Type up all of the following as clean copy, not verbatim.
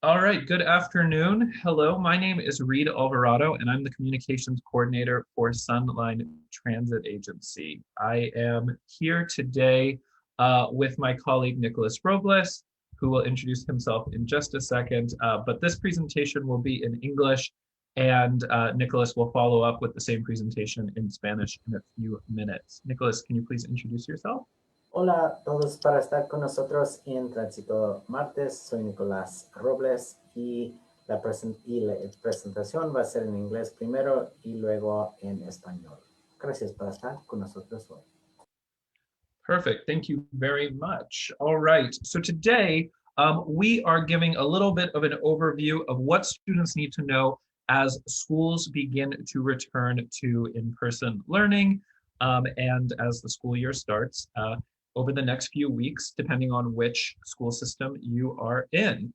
All right, good afternoon. Hello, my name is Reed Alvarado, and I'm the communications coordinator for SunLine Transit Agency. I am here today with my colleague Nicholas Robles, who will introduce himself in just a second. But this presentation will be in English, and Nicholas will follow up with the same presentation in Spanish in a few minutes. Nicholas, can you please introduce yourself? Hola a todos para estar con nosotros en Tránsito Martes. Soy Nicolás Robles y la presentación va a ser en inglés primero y luego en español. Gracias por estar con nosotros hoy. Perfect. Thank you very much. All right. So today we are giving a little bit of an overview of what students need to know as schools begin to return to in-person learning and as the school year starts over the next few weeks, depending on which school system you are in.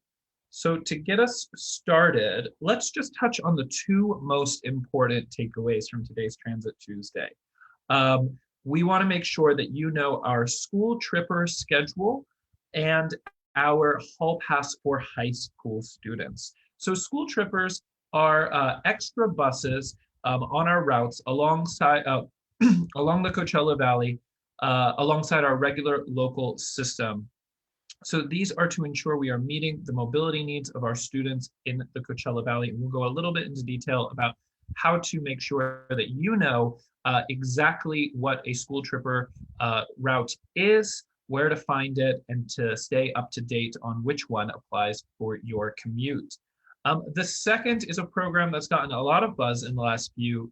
So to get us started, let's just touch on the two most important takeaways from today's Transit Tuesday. We want to make sure that you know our school tripper schedule and our hall pass for high school students. So school trippers are extra buses on our routes alongside along the Coachella Valley, alongside our regular local system. So these are to ensure we are meeting the mobility needs of our students in the Coachella Valley. And we'll go a little bit into detail about how to make sure that you know exactly what a school tripper route is, where to find it, and to stay up to date on which one applies for your commute. The second is a program that's gotten a lot of buzz in the last few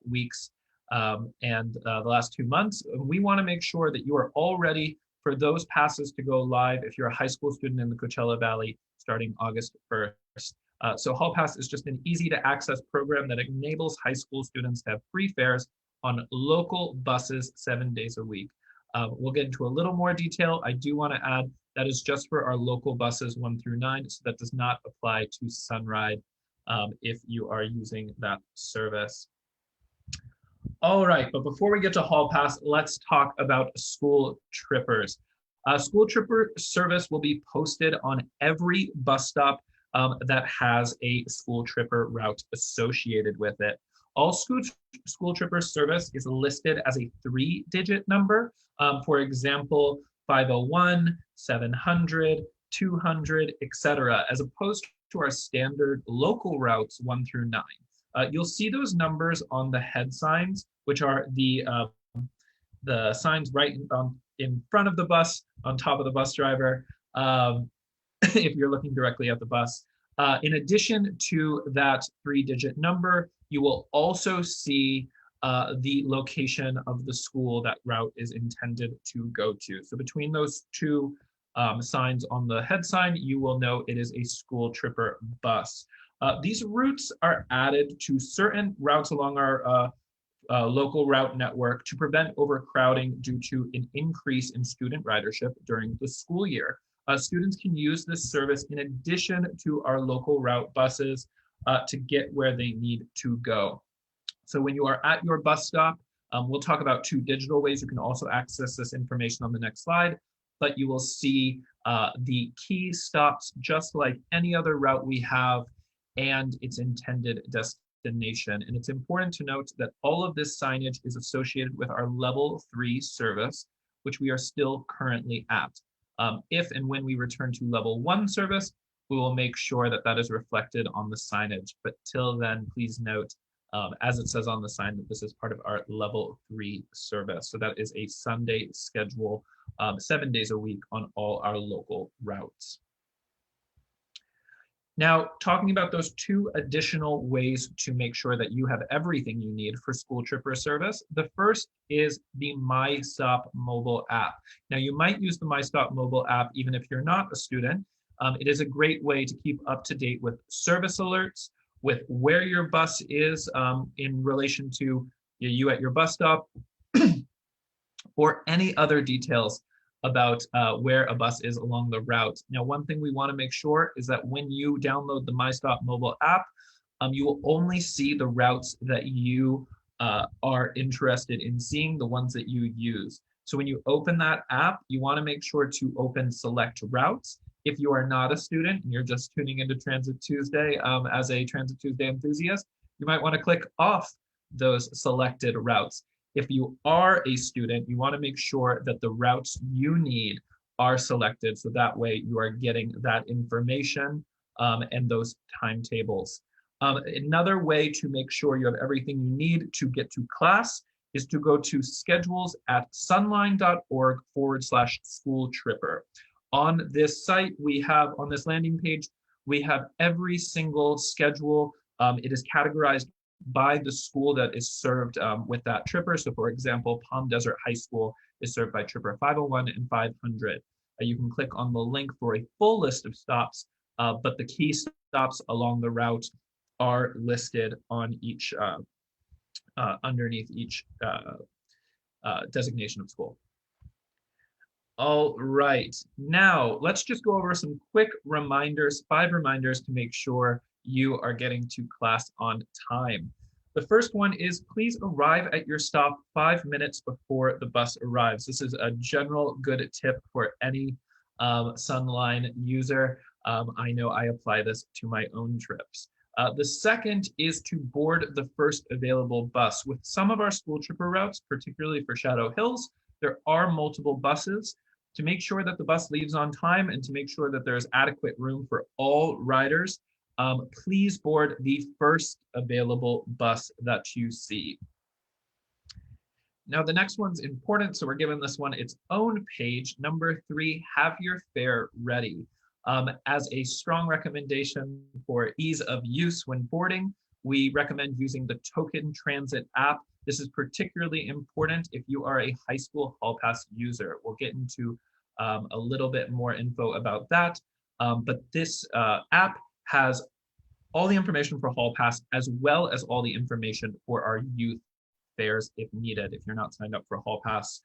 weeks and the last 2 months. We want to make sure that you are all ready for those passes to go live if you're a high school student in the Coachella Valley starting August 1st. So Hall Pass is just an easy to access program that enables high school students to have free fares on local buses 7 days a week. We'll get into a little more detail. I do want to add that is just for our local buses 1 through 9, so that does not apply to SunRide if you are using that service. All right, but before we get to Hall Pass, let's talk about school trippers. School tripper service will be posted on every bus stop that has a school tripper route associated with it. All school tripper service is listed as a 3-digit number. For example, 501, 700, 200, etc., as opposed to our standard local routes 1 through 9. You'll see those numbers on the head signs, which are the signs right in front of the bus, on top of the bus driver, if you're looking directly at the bus. In addition to that 3-digit number, you will also see the location of the school that route is intended to go to. So between those two signs on the head sign, you will know it is a school tripper bus. These routes are added to certain routes along our local route network to prevent overcrowding due to an increase in student ridership during the school year. Students can use this service in addition to our local route buses to get where they need to go. So when you are at your bus stop, we'll talk about 2 digital ways you can also access this information on the next slide, but you will see the key stops just like any other route we have and its intended destination. And it's important to note that all of this signage is associated with our level 3 service, which we are still currently at. If and when we return to level 1 service, we will make sure that that is reflected on the signage. But till then, please note, as it says on the sign, that this is part of our level 3 service. So that is a Sunday schedule, 7 days a week on all our local routes. Now, talking about those 2 additional ways to make sure that you have everything you need for school tripper service, the first is the MyStop mobile app. Now, you might use the MyStop mobile app even if you're not a student. It is a great way to keep up to date with service alerts, with where your bus is in relation to you at your bus stop, or any other details about where a bus is along the route. Now, one thing we want to make sure is that when you download the MyStop mobile app, you will only see the routes that you are interested in seeing, the ones that you use. So when you open that app, you want to make sure to open select routes If you are not a student and you're just tuning into Transit Tuesday as a Transit Tuesday enthusiast, you might want to click off those selected routes. If you are a student, you want to make sure that the routes you need are selected, so that way you are getting that information and those timetables. Another way to make sure you have everything you need to get to class is to go to schedules at sunline.org/school tripper. On this site, we have, on this landing page, we have every single schedule. It is categorized by the school that is served with that tripper. So for example, Palm Desert High School is served by tripper 501 and 500. You can click on the link for a full list of stops, but the key stops along the route are listed on each, underneath each designation of school. All right, now let's just go over some quick reminders, 5 reminders to make sure you are getting to class on time. The first one is please arrive at your stop 5 minutes before the bus arrives. This is a general good tip for any SunLine user. I know I apply this to my own trips. The second is to board the first available bus. With some of our school tripper routes, particularly for Shadow Hills, there are multiple buses. To make sure that the bus leaves on time and to make sure that there's adequate room for all riders, please board the first available bus that you see. Now, the next one's important, so we're giving this one its own page. Number 3, have your fare ready. As a strong recommendation for ease of use when boarding, we recommend using the Token Transit app. This is particularly important if you are a high school hall pass user. We'll get into a little bit more info about that, but this app has all the information for hall pass as well as all the information for our youth fares if needed, if you're not signed up for hall pass.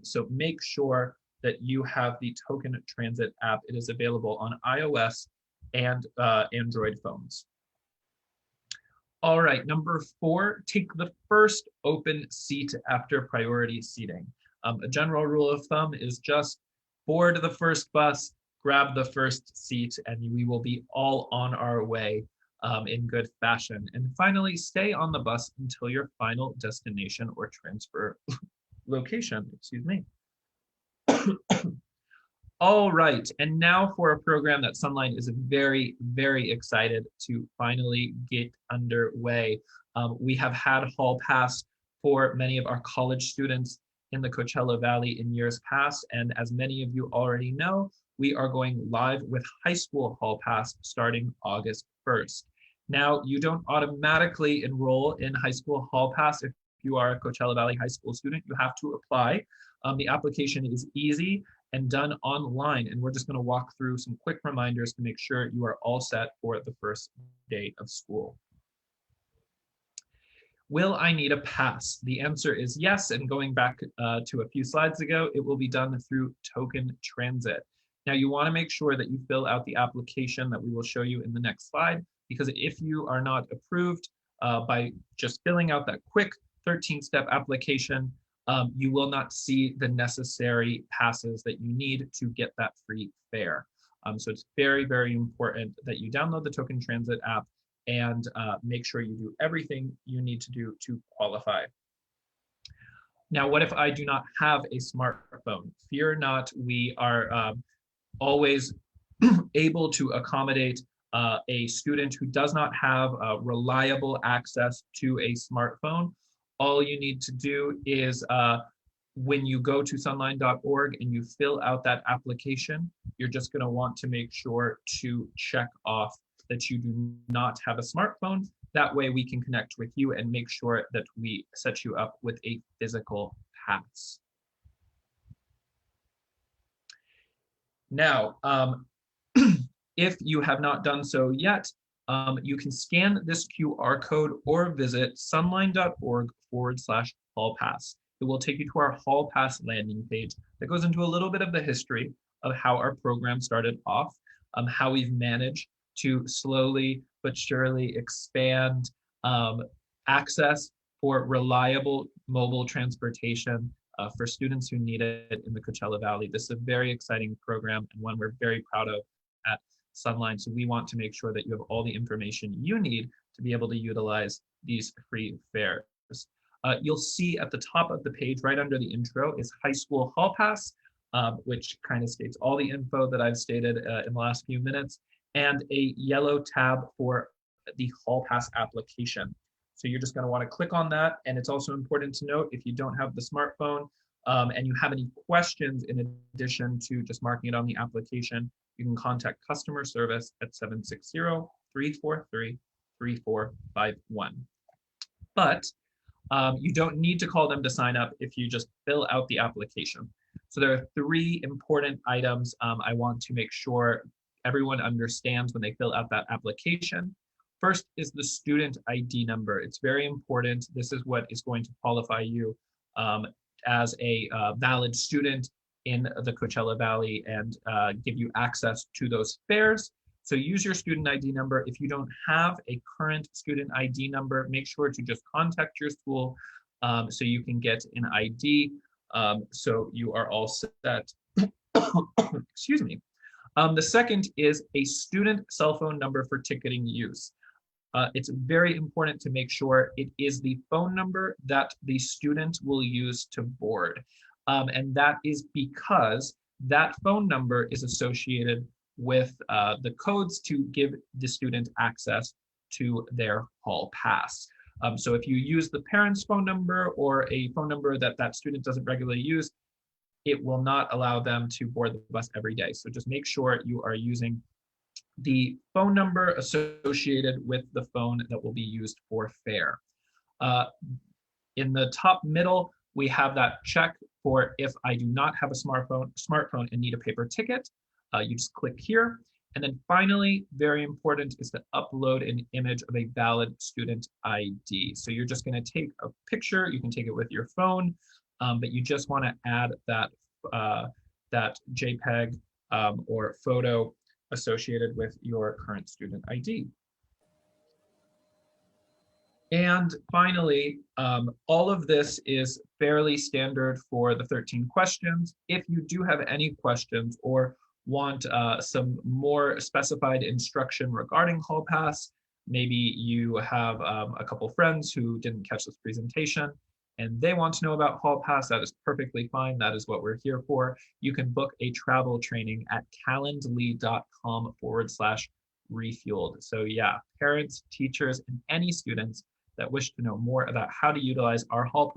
So make sure that you have the Token Transit app. It is available on iOS and Android phones. All right, number 4, take the first open seat after priority seating. A general rule of thumb is just board the first bus, grab the first seat, and we will be all on our way in good fashion. And finally, stay on the bus until your final destination or transfer location, excuse me. All right, and now for a program that SunLine is very, very excited to finally get underway. We have had Hall Pass for many of our college students in the Coachella Valley in years past, and as many of you already know, we are going live with high school Hall Pass starting August 1st. Now, you don't automatically enroll in high school Hall Pass if you are a Coachella Valley high school student. You have to apply. The application is easy and done online, and we're just going to walk through some quick reminders to make sure you are all set for the first day of school. Will I need a pass? The answer is yes, and going back to a few slides ago, it will be done through Token Transit. Now, you want to make sure that you fill out the application that we will show you in the next slide, because if you are not approved by just filling out that quick 13-step application, you will not see the necessary passes that you need to get that free fare. So it's very, very important that you download the Token Transit app and make sure you do everything you need to do to qualify. Now, what if I do not have a smartphone? Fear not, we are always able to accommodate a student who does not have reliable access to a smartphone. All you need to do is when you go to sunline.org and you fill out that application, you're just going to want to make sure to check off that you do not have a smartphone. That way we can connect with you and make sure that we set you up with a physical pass. Now, if you have not done so yet, you can scan this QR code or visit sunline.org/hallpass. It will take you to our Hall Pass landing page that goes into a little bit of the history of how our program started off, how we've managed to slowly but surely expand access for reliable mobile transportation for students who need it in the Coachella Valley. This is a very exciting program and one we're very proud of at SunLine. So we want to make sure that you have all the information you need to be able to utilize these free fares. You'll see at the top of the page, right under the intro, is High School Hall Pass, which kind of states all the info that I've stated in the last few minutes, and a yellow tab for the Hall Pass application. So you're just going to want to click on that. And it's also important to note, if you don't have the smartphone and you have any questions in addition to just marking it on the application, you can contact customer service at 760-343-3451. But you don't need to call them to sign up if you just fill out the application. So there are 3 important items I want to make sure everyone understands when they fill out that application. First is the student ID number. It's very important. This is what is going to qualify you as a valid student in the Coachella Valley and give you access to those fares. So use your student ID number. If you don't have a current student ID number, make sure to just contact your school so you can get an ID. So you are all set. Excuse me. The second is a student cell phone number for ticketing use. It's very important to make sure it is the phone number that the student will use to board. And that is because that phone number is associated with the codes to give the student access to their hall pass. So if you use the parent's phone number or a phone number that that student doesn't regularly use, it will not allow them to board the bus every day. So just make sure you are using the phone number associated with the phone that will be used for fare. In the top middle, we have that check for if I do not have a smartphone and need a paper ticket. You just click here. And then finally, very important, is to upload an image of a valid student ID. So you're just going to take a picture. You can take it with your phone, but you just want to add that, that JPEG or photo associated with your current student ID. And finally, all of this is fairly standard for the 13 questions. If you do have any questions or want some more specified instruction regarding Hall Pass, maybe you have a couple friends who didn't catch this presentation and they want to know about Hall Pass, that is perfectly fine. That is what we're here for. You can book a travel training at calendly.com/refueled. So yeah, parents, teachers, and any students that wish to know more about how to utilize our Hall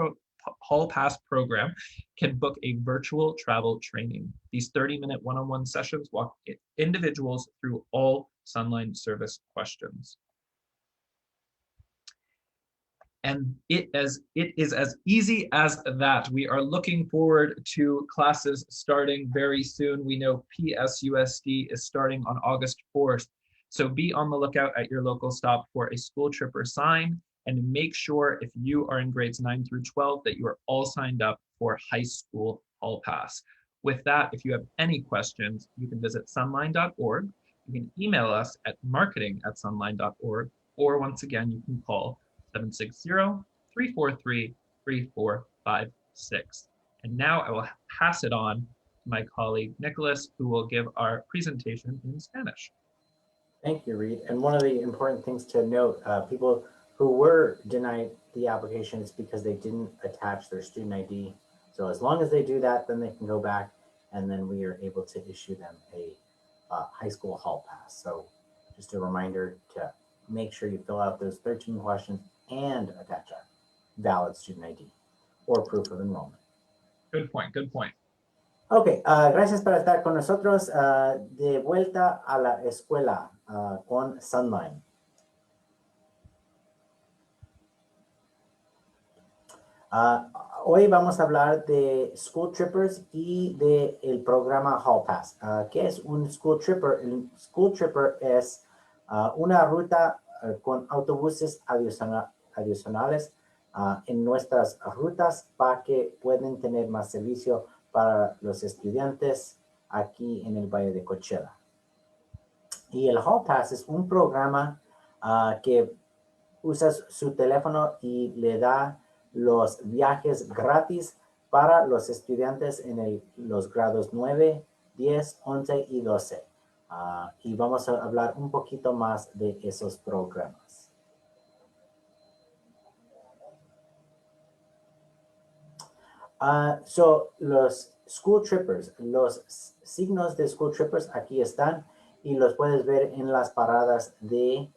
Pass program can book a virtual travel training. These 30-minute one-on-one sessions walk individuals through all SunLine service questions. And it is as easy as that. We are looking forward to classes starting very soon. We know PSUSD is starting on August 4th. So be on the lookout at your local stop for a school tripper sign, and make sure if you are in grades 9 through 12 that you are all signed up for high school Hall Pass. With that, if you have any questions, you can visit sunline.org. You can email us at marketing@sunline.org, or once again, you can call 760-343-3456. And now I will pass it on to my colleague, Nicholas, who will give our presentation in Spanish. Thank you, Reed. And one of the important things to note, people who were denied the application is because they didn't attach their student ID. So as long as they do that, then they can go back and then we are able to issue them a high school Hall Pass. So just a reminder to make sure you fill out those 13 questions and attach a valid student ID or proof of enrollment. Good point, good point. Ok, gracias por estar con nosotros. De vuelta a la escuela con SunLine. Hoy vamos a hablar de School Trippers y del programa Hall Pass. ¿Qué es un School Tripper? El School Tripper es una ruta con autobuses adicionales en nuestras rutas para que puedan tener más servicio para los estudiantes aquí en el Valle de Coachella. Y el Hall Pass es un programa que usas su teléfono y le da los viajes gratis para los estudiantes en los grados 9, 10, 11 y 12. Y vamos a hablar un poquito más de esos programas. Los School Trippers, los signos de School Trippers aquí están y los puedes ver en las paradas de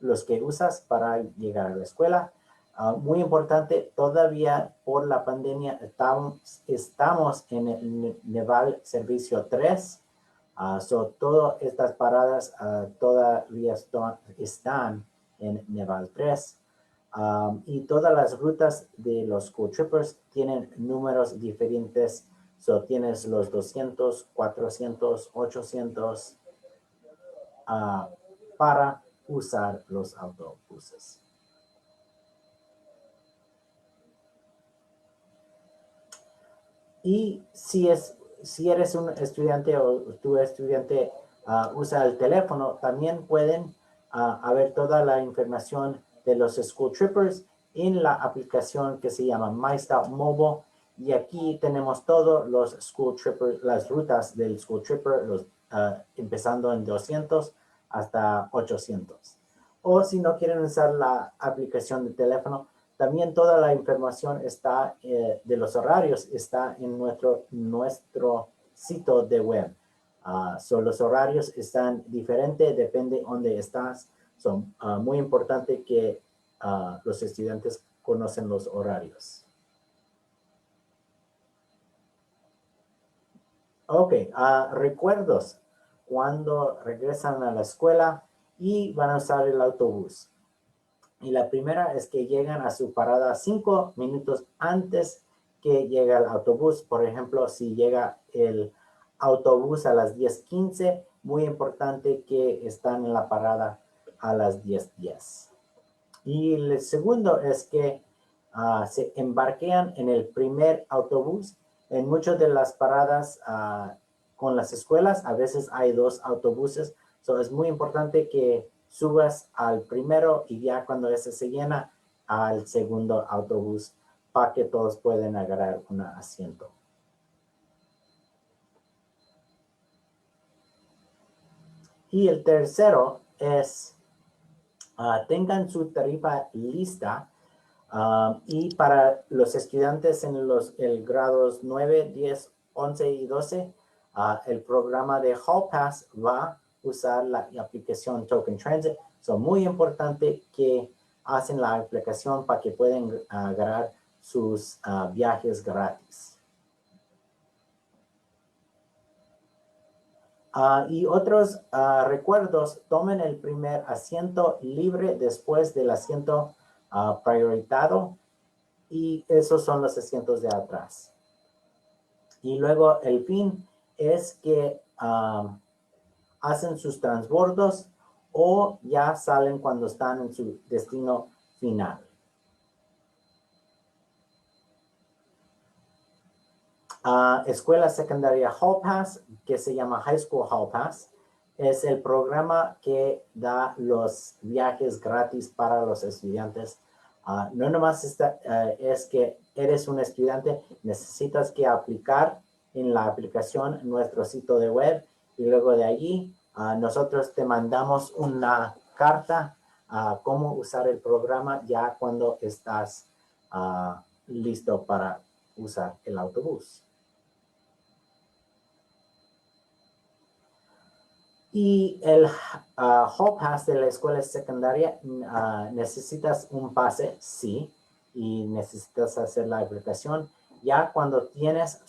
los que usas para llegar a la escuela. Muy importante, todavía por la pandemia estamos en el Nivel Servicio 3. Todas estas paradas todavía están en Nivel 3. Y todas las rutas de los School Trippers tienen números diferentes. Tienes los 200, 400, 800 para usar los autobuses. Y si eres un estudiante o tu estudiante usa el teléfono, también pueden ver toda la información de los School Trippers en la aplicación que se llama MyStop Mobile. Y aquí tenemos todos los School Trippers, las rutas del School Tripper, empezando en 200 hasta 800. O si no quieren usar la aplicación de teléfono, también toda la información está de los horarios, está en nuestro sitio de web. Los horarios están diferentes, depende de dónde estás. Son muy importante que los estudiantes conocen los horarios. Ok, recuerdos cuando regresan a la escuela y van a usar el autobús. Y la primera es que llegan a su parada 5 minutos antes que llegue el autobús. Por ejemplo, si llega el autobús a las 10:15, muy importante que están en la parada a las 10:10. Y el segundo es que se embarquean en el primer autobús. En muchas de las paradas con las escuelas, a veces hay 2 autobuses. Es muy importante que subas al primero y ya cuando ese se llena, al segundo autobús para que todos puedan agarrar un asiento. Y el tercero es, tengan su tarifa lista. Y para los estudiantes en los grados 9, 10, 11 y 12, el programa de Hall Pass va a usar la aplicación Token Transit. Muy importante que hacen la aplicación para que puedan agarrar sus viajes gratis. Y otros recuerdos, tomen el primer asiento libre después del asiento prioritado, y esos son los asientos de atrás. Y luego el fin es que hacen sus transbordos o ya salen cuando están en su destino final. Escuela Secundaria Hall Pass, que se llama High School Hall Pass, es el programa que da los viajes gratis para los estudiantes. No nomás es que eres un estudiante, necesitas que aplicar en la aplicación nuestro sitio de web, y luego de allí nosotros te mandamos una carta a cómo usar el programa ya cuando estás listo para usar el autobús. Y el Hall Pass de la escuela secundaria, necesitas un pase, sí, y necesitas hacer la aplicación. Ya cuando tienes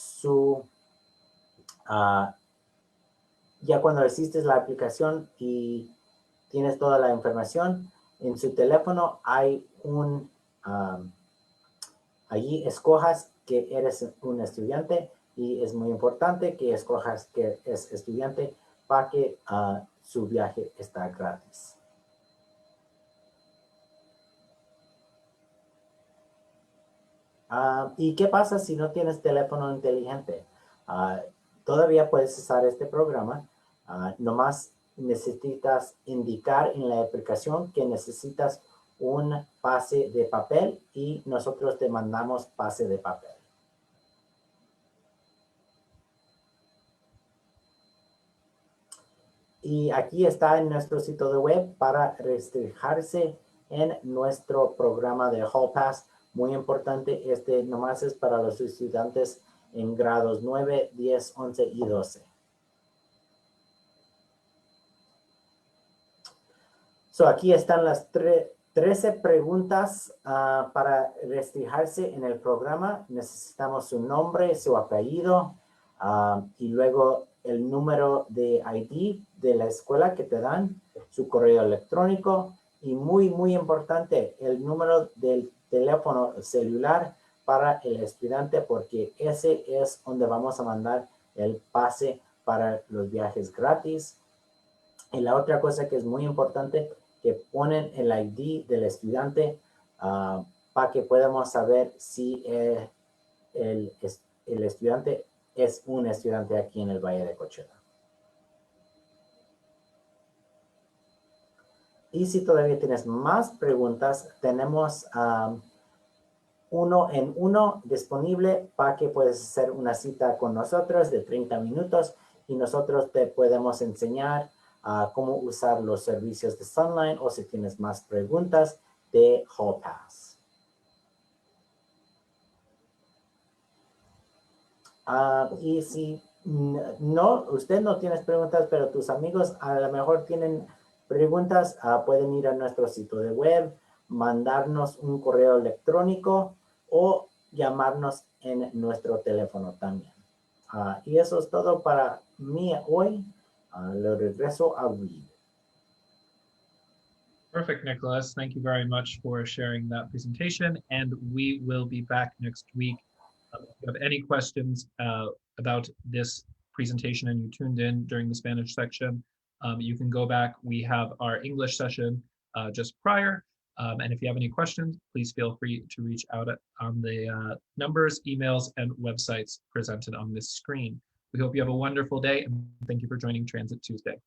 ya cuando hiciste la aplicación y tienes toda la información, en su teléfono hay allí escojas que eres un estudiante, y es muy importante que escojas que es estudiante para que su viaje está gratis. ¿Y qué pasa si no tienes teléfono inteligente? Todavía puedes usar este programa. Nomás necesitas indicar en la aplicación que necesitas un pase de papel y nosotros te mandamos pase de papel. Y aquí está en nuestro sitio de web para registrarse en nuestro programa de Hall Pass. Muy importante, este nomás es para los estudiantes en grados 9, 10, 11 y 12. So, aquí están las 13 preguntas para registrarse en el programa. Necesitamos su nombre, su apellido y luego el número de ID de la escuela que te dan, su correo electrónico y muy importante, el número del teléfono celular para el estudiante porque ese es donde vamos a mandar el pase para los viajes gratis. Y la otra cosa que es muy importante, que ponen el ID del estudiante para que podamos saber si el estudiante es un estudiante aquí en el Valle de Coachella. Y si todavía tienes más preguntas, tenemos uno en uno disponible para que puedas hacer una cita con nosotros de 30 minutos y nosotros te podemos enseñar cómo usar los servicios de SunLine o si tienes más preguntas de Hall Pass. Y si no, usted no tiene preguntas, pero tus amigos a lo mejor tienen preguntas, pueden ir a nuestro sitio de web, mandarnos un correo electrónico o llamarnos en nuestro teléfono también. Y eso es todo para mí hoy. Lo regreso a Reed. Perfect, Nicholas. Thank you very much for sharing that presentation. And we will be back next week. If you have any questions about this presentation and you tuned in during the Spanish section, you can go back. We have our English session just prior. And if you have any questions, please feel free to reach out on the numbers, emails, and websites presented on this screen. We hope you have a wonderful day and thank you for joining Transit Tuesday.